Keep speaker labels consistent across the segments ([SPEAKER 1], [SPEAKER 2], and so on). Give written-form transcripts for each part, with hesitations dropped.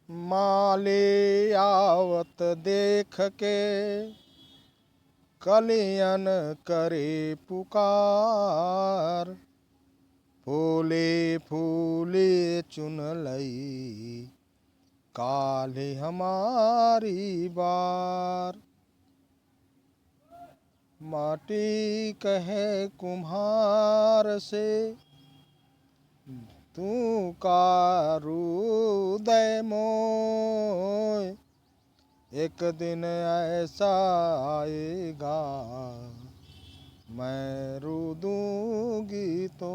[SPEAKER 1] माले आवत देख के कलियन करे पुकार। फूले फूले चुन लई काले हमारी बार। माटी कहे कुम्हार से तू कारू दे मोय। एक दिन ऐसा आएगा मैं रू दूंगी तो।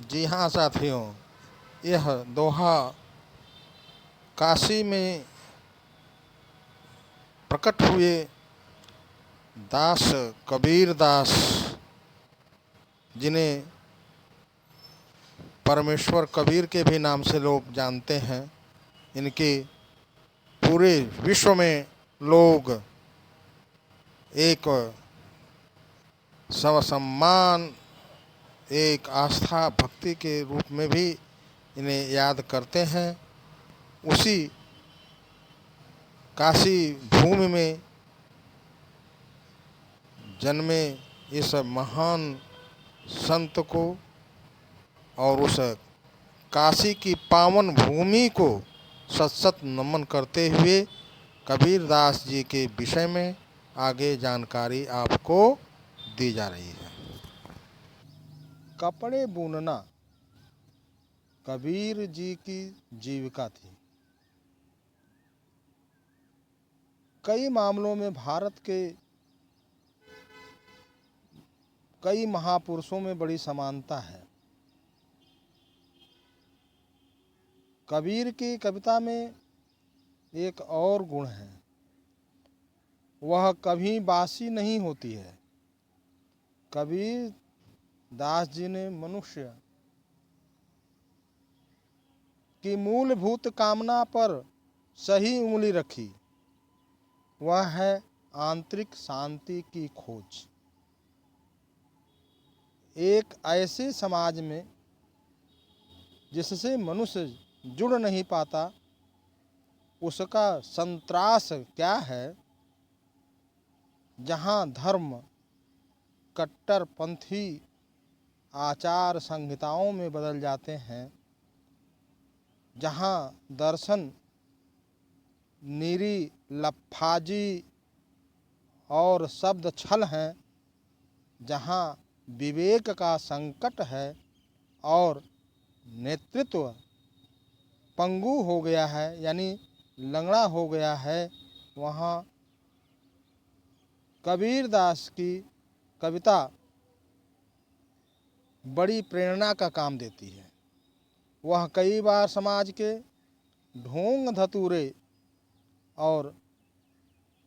[SPEAKER 1] जी हाँ साथियों, यह दोहा काशी में प्रकट हुए दास कबीर दास, जिन्हें परमेश्वर कबीर के भी नाम से लोग जानते हैं। इनके पूरे विश्व में लोग एक सम्मान, एक आस्था भक्ति के रूप में भी इन्हें याद करते हैं। उसी काशी भूमि में जन्मे इस महान संत को और उस काशी की पावन भूमि को सत सत नमन करते हुए कबीर दास जी के विषय में आगे जानकारी आपको दी जा रही है। कपड़े बुनना कबीर जी की जीविका थी। कई मामलों में भारत के कई महापुरुषों में बड़ी समानता है। कबीर की कविता में एक और गुण है, वह कभी बासी नहीं होती है। कबीर दास जी ने मनुष्य की मूलभूत कामना पर सही उंगली रखी, वह है आंतरिक शांति की खोज। एक ऐसे समाज में जिससे मनुष्य जुड़ नहीं पाता, उसका संत्रास क्या है। जहाँ धर्म कट्टरपंथी आचार संहिताओं में बदल जाते हैं, जहाँ दर्शन नीरी लफ्फाजी और शब्द छल हैं, जहाँ विवेक का संकट है और नेतृत्व पंगु हो गया है, यानी लंगड़ा हो गया है, वहाँ कबीर दास की कविता बड़ी प्रेरणा का काम देती है। वह कई बार समाज के ढोंग धतूरे और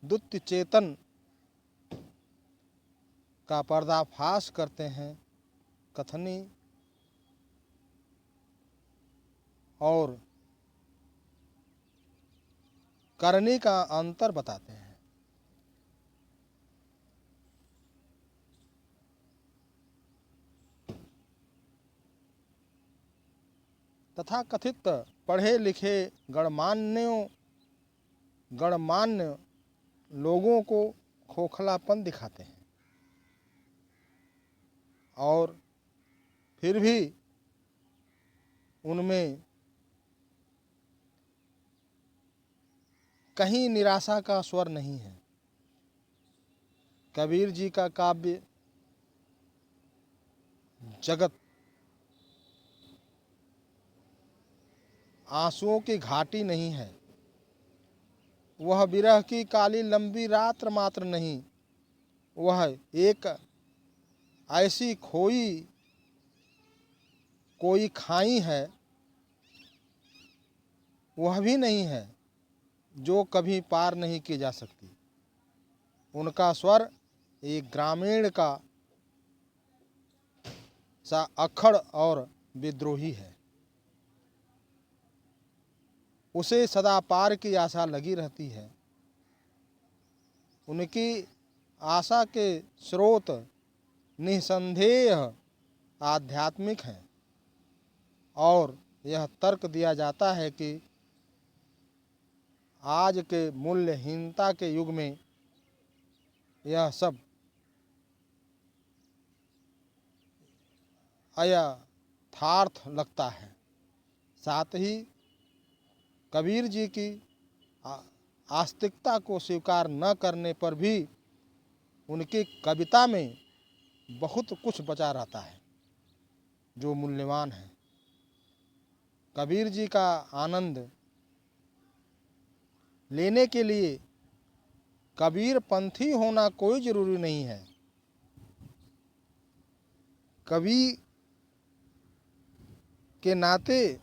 [SPEAKER 1] दुत्य चेतन का पर्दाफाश करते हैं, कथनी और करनी का अंतर बताते हैं। तथा कथित पढ़े लिखे गणमान्य लोगों को खोखलापन दिखाते हैं और फिर भी उनमें कहीं निराशा का स्वर नहीं है। कबीर जी का काव्य जगत आंसुओं की घाटी नहीं है। वह विरह की काली लंबी रात मात्र नहीं, वह एक ऐसी कोई खाई है, वह भी नहीं है जो कभी पार नहीं की जा सकती। उनका स्वर एक ग्रामीण का सा अक्खड़ और विद्रोही है। उसे सदा पार की आशा लगी रहती है। उनकी आशा के स्रोत निसंदेह आध्यात्मिक हैं और यह तर्क दिया जाता है कि आज के मूल्यहीनता के युग में यह सब अयथार्थ लगता है। साथ ही कबीर जी की आस्तिकता को स्वीकार न करने पर भी उनकी कविता में बहुत कुछ बचा रहता है जो मूल्यवान है। कबीर जी का आनंद लेने के लिए कबीर पंथी होना कोई जरूरी नहीं है। कवि के नाते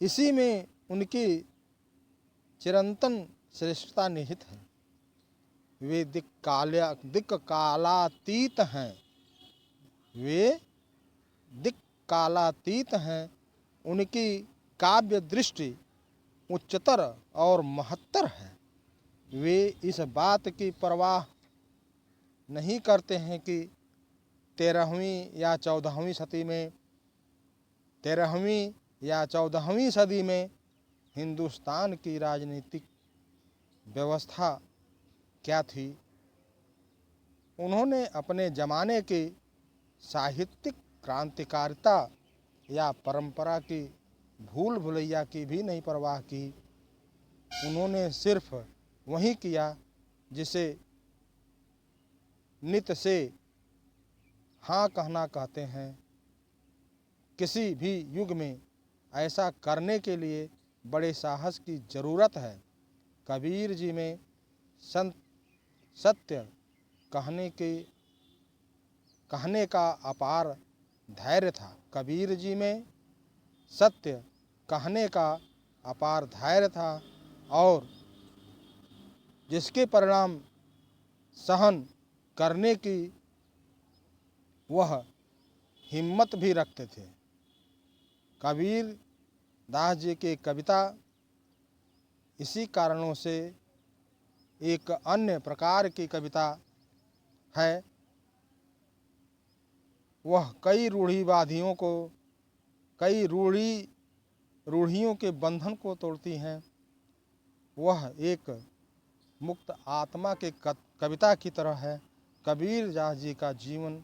[SPEAKER 1] इसी में उनकी चिरंतन श्रेष्ठता निहित है। वे दिक् कालातीत हैं, वे दिक् कालातीत हैं। उनकी काव्य दृष्टि उच्चतर और महत्तर है। वे इस बात की परवाह नहीं करते हैं कि 13वीं या 14वीं सदी में हिंदुस्तान की राजनीतिक व्यवस्था क्या थी। उन्होंने अपने ज़माने की साहित्यिक क्रांतिकारिता या परंपरा की भूल भुलैया की भी नहीं परवाह की। उन्होंने सिर्फ वही किया जिसे नित से हाँ कहना कहते हैं। किसी भी युग में ऐसा करने के लिए बड़े साहस की ज़रूरत है। कबीर जी में सत्य कहने का अपार धैर्य था। कबीर जी में सत्य कहने का अपार धैर्य था और जिसके परिणाम सहन करने की वह हिम्मत भी रखते थे। कबीर दास जी की कविता इसी कारणों से एक अन्य प्रकार की कविता है। वह कई रूढ़िवादियों को, कई रूढ़ियों के बंधन को तोड़ती हैं। वह एक मुक्त आत्मा के कविता की तरह है। कबीर दास जी का जीवन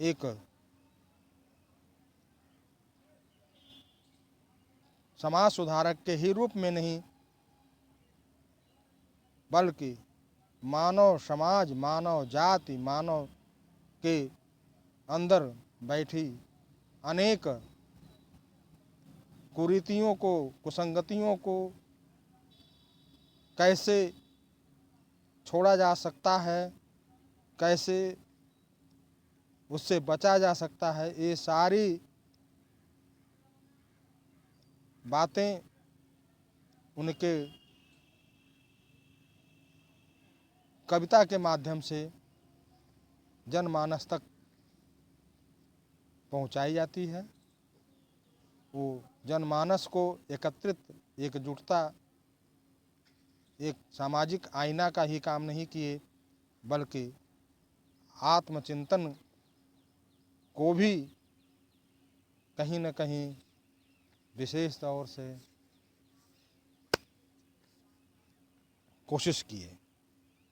[SPEAKER 1] एक समाज सुधारक के ही रूप में नहीं बल्कि मानव समाज, मानव जाति, मानव के अंदर बैठी अनेक कुरीतियों को, कुसंगतियों को कैसे छोड़ा जा सकता है, कैसे उससे बचा जा सकता है, ये सारी बातें उनके कविता के माध्यम से जनमानस तक पहुंचाई जाती है। वो जनमानस को एकत्रित, एकजुटता, एक सामाजिक आईना का ही काम नहीं किए बल्कि आत्मचिंतन को भी कहीं न कहीं विशेष तौर से कोशिश किए।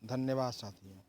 [SPEAKER 1] धन्यवाद साथियों।